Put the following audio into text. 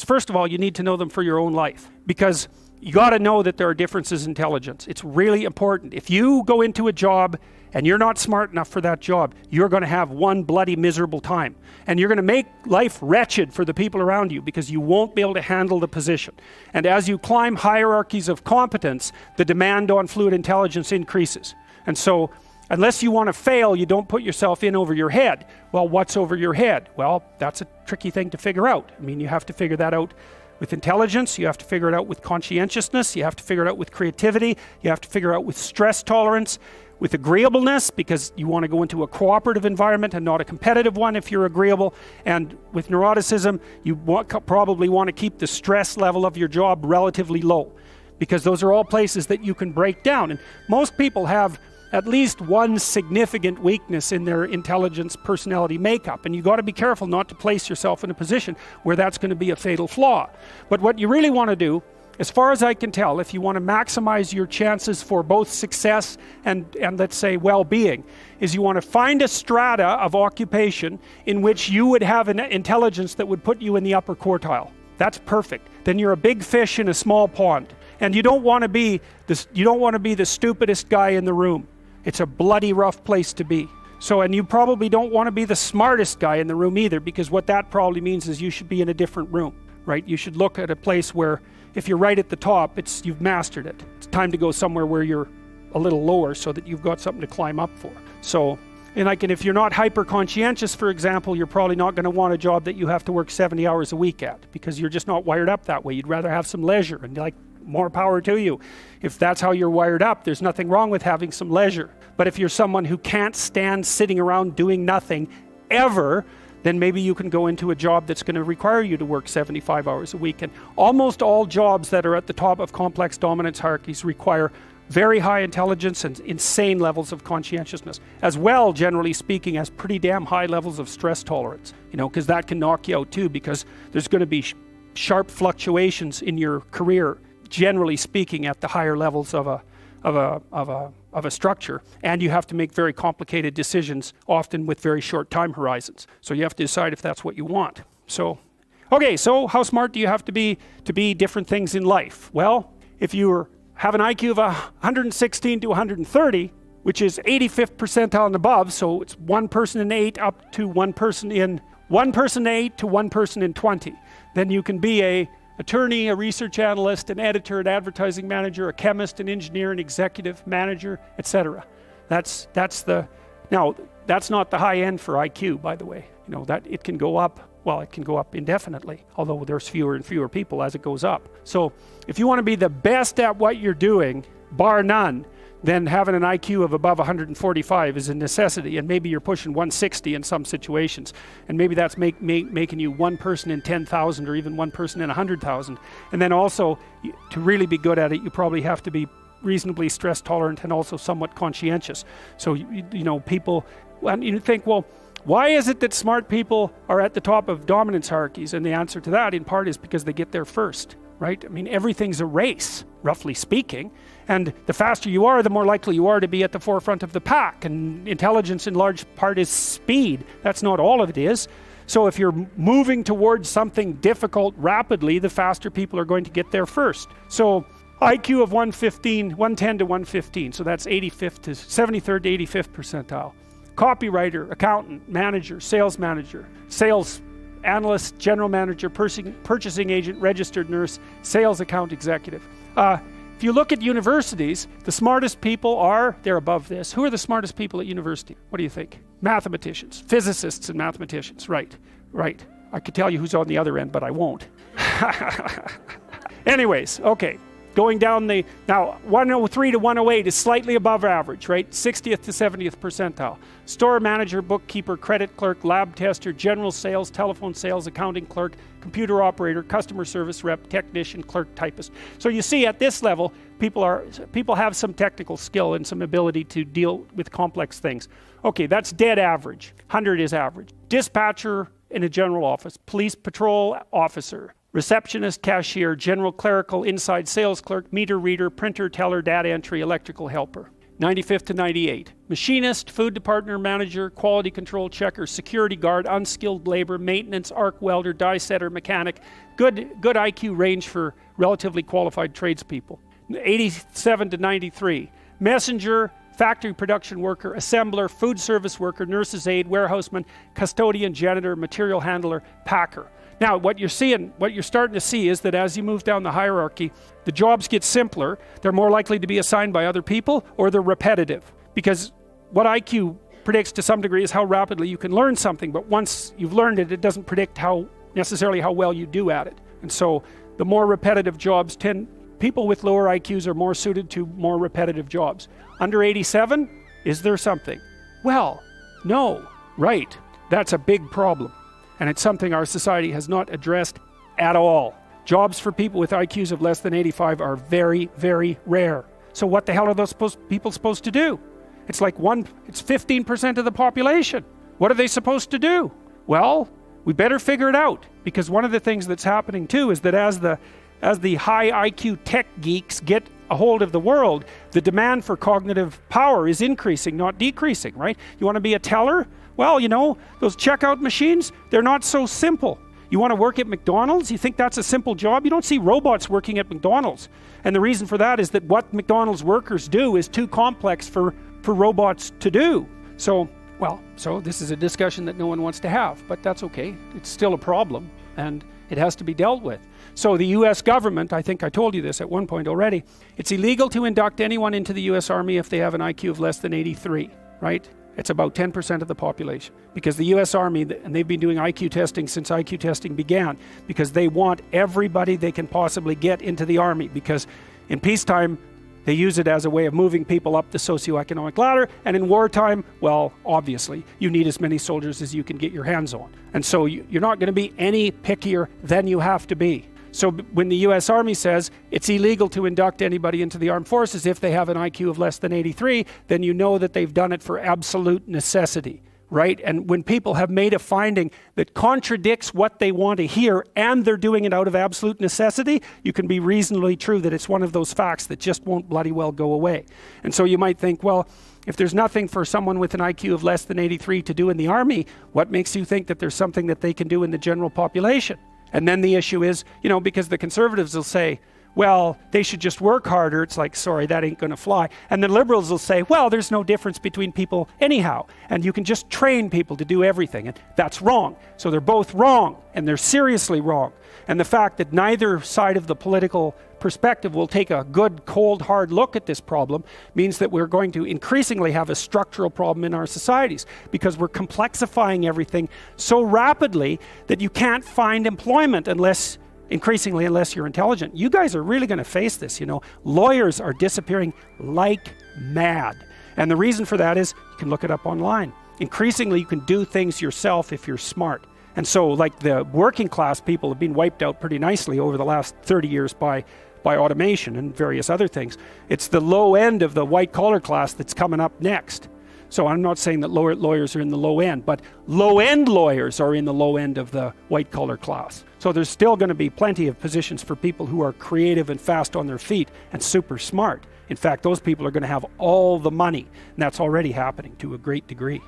First of all, you need to know them for your own life, because you got to know that there are differences in intelligence. It's really important. If you go into a job and you're not smart enough for that job, you're going to have one bloody miserable time. And you're going to make life wretched for the people around you, because you won't be able to handle the position. And as you climb hierarchies of competence, the demand on fluid intelligence increases. And so, unless you want to fail, you don't put yourself in over your head. Well, what's over your head? Well, that's a tricky thing to figure out. I mean, you have to figure that out with intelligence, you have to figure it out with conscientiousness, you have to figure it out with creativity, you have to figure out with stress tolerance, with agreeableness, because you want to go into a cooperative environment and not a competitive one if you're agreeable. And with neuroticism, you probably want to keep the stress level of your job relatively low, because those are all places that you can break down. And most people have at least one significant weakness in their intelligence personality makeup, and you got to be careful not to place yourself in a position where that's going to be a fatal flaw. But what you really want to do, as far as I can tell, if you want to maximize your chances for both success and let's say well-being, is you want to find a strata of occupation in which you would have an intelligence that would put you in the upper quartile. That's perfect. Then you're a big fish in a small pond, and you don't want to be the stupidest guy in the room. It's a bloody rough place to be. So, and you probably don't want to be the smartest guy in the room either, because what that probably means is you should be in a different room, right? You should look at a place where, if you're right at the top, you've mastered it. It's time to go somewhere where you're a little lower, so that you've got something to climb up for. So, and if you're not hyper conscientious, for example, you're probably not going to want a job that you have to work 70 hours a week at, because you're just not wired up that way. You'd rather have some leisure, and more power to you. If that's how you're wired up, there's nothing wrong with having some leisure. But if you're someone who can't stand sitting around doing nothing ever, then maybe you can go into a job that's going to require you to work 75 hours a week. And almost all jobs that are at the top of complex dominance hierarchies require very high intelligence and insane levels of conscientiousness, as well, generally speaking, as pretty damn high levels of stress tolerance, because that can knock you out too, because there's going to be sharp fluctuations in your career, generally speaking, at the higher levels of a structure, and you have to make very complicated decisions, often with very short time horizons. So you have to decide if that's what you want. So, okay, so how smart do you have to be different things in life? Well, if you have an IQ of 116 to 130, which is 85th percentile and above, so it's one person in 8 up to one person in 8 to one person in 20, then you can be a attorney, a research analyst, an editor, an advertising manager, a chemist, an engineer, an executive manager, etc. Now, that's not the high end for IQ, by the way. That it can go up. Well, it can go up indefinitely, although there's fewer and fewer people as it goes up. So if you want to be the best at what you're doing, bar none, then having an IQ of above 145 is a necessity, and maybe you're pushing 160 in some situations, and maybe that's making you one person in 10,000 or even one person in 100,000. And then also, to really be good at it, you probably have to be reasonably stress tolerant and also somewhat conscientious. So people, and you think, well, why is it that smart people are at the top of dominance hierarchies? And the answer to that, in part, is because they get there first, right? I mean, everything's a race, roughly speaking. And the faster you are, the more likely you are to be at the forefront of the pack. And intelligence, in large part, is speed. That's not all of it is. So if you're moving towards something difficult rapidly, the faster people are going to get there first. So IQ of 110 to 115. So that's 85th to 73rd to 85th percentile. Copywriter, accountant, manager, sales analyst, general manager, purchasing agent, registered nurse, sales account executive. If you look at universities, the smartest people they're above this. Who are the smartest people at university? What do you think? Mathematicians, physicists and mathematicians, right. I could tell you who's on the other end, but I won't. Anyways, okay. Going down now 103 to 108 is slightly above average, right? 60th to 70th percentile. Store manager, bookkeeper, credit clerk, lab tester, general sales, telephone sales, accounting clerk, computer operator, customer service rep, technician, clerk, typist. So you see, at this level, people have some technical skill and some ability to deal with complex things. Okay, that's dead average. 100 is average. Dispatcher in a general office, police patrol officer, receptionist, cashier, general clerical, inside sales clerk, meter reader, printer, teller, data entry, electrical helper. 95th to 98. Machinist, food department manager, quality control checker, security guard, unskilled labor, maintenance, arc welder, die setter, mechanic. Good IQ range for relatively qualified tradespeople. 87 to 93. Messenger, factory production worker, assembler, food service worker, nurse's aide, warehouseman, custodian, janitor, material handler, packer. Now, what you're starting to see is that as you move down the hierarchy, the jobs get simpler, they're more likely to be assigned by other people, or they're repetitive. Because what IQ predicts to some degree is how rapidly you can learn something, but once you've learned it, it doesn't predict necessarily how well you do at it. And so the more repetitive jobs people with lower IQs are more suited to more repetitive jobs. Under 87, is there something? Well, no, right. That's a big problem. And it's something our society has not addressed at all. Jobs for people with IQs of less than 85 are very, very rare. So what the hell are those people supposed to do? It's 15% of the population. What are they supposed to do? Well, we better figure it out, because one of the things that's happening too is that as the high IQ tech geeks get a hold of the world, the demand for cognitive power is increasing, not decreasing, right? You want to be a teller? Well, you know, those checkout machines, they're not so simple. You want to work at McDonald's? You think that's a simple job? You don't see robots working at McDonald's. And the reason for that is that what McDonald's workers do is too complex for robots to do. So this is a discussion that no one wants to have, but that's okay. It's still a problem, and it has to be dealt with. So the US government, I think I told you this at one point already, it's illegal to induct anyone into the US Army if they have an IQ of less than 83, right? It's about 10% of the population, because the US Army, and they've been doing IQ testing since IQ testing began, because they want everybody they can possibly get into the Army, because in peacetime, they use it as a way of moving people up the socioeconomic ladder, and in wartime, well, obviously, you need as many soldiers as you can get your hands on. And so you're not going to be any pickier than you have to be. So when the US Army says it's illegal to induct anybody into the armed forces if they have an IQ of less than 83, then you know that they've done it for absolute necessity, right? And when people have made a finding that contradicts what they want to hear, and they're doing it out of absolute necessity, you can be reasonably true that it's one of those facts that just won't bloody well go away. And so you might think, well, if there's nothing for someone with an IQ of less than 83 to do in the Army, what makes you think that there's something that they can do in the general population? And then the issue is, you know, because the conservatives will say, well, they should just work harder. It's like, sorry, that ain't going to fly. And the liberals will say, well, there's no difference between people anyhow, and you can just train people to do everything. And that's wrong. So they're both wrong, and they're seriously wrong. And the fact that neither side of the political perspective will take a good, cold, hard look at this problem means that we're going to increasingly have a structural problem in our societies, because we're complexifying everything so rapidly that you can't find employment unless you're intelligent. You guys are really going to face this, you know. Lawyers are disappearing like mad. And the reason for that is, you can look it up online. Increasingly, you can do things yourself if you're smart. And so, like, the working class people have been wiped out pretty nicely over the last 30 years by automation and various other things. It's the low end of the white collar class that's coming up next. So I'm not saying that lawyers are in the low end, but low-end lawyers are in the low end of the white-collar class. So there's still going to be plenty of positions for people who are creative and fast on their feet and super smart. In fact, those people are going to have all the money, and that's already happening to a great degree.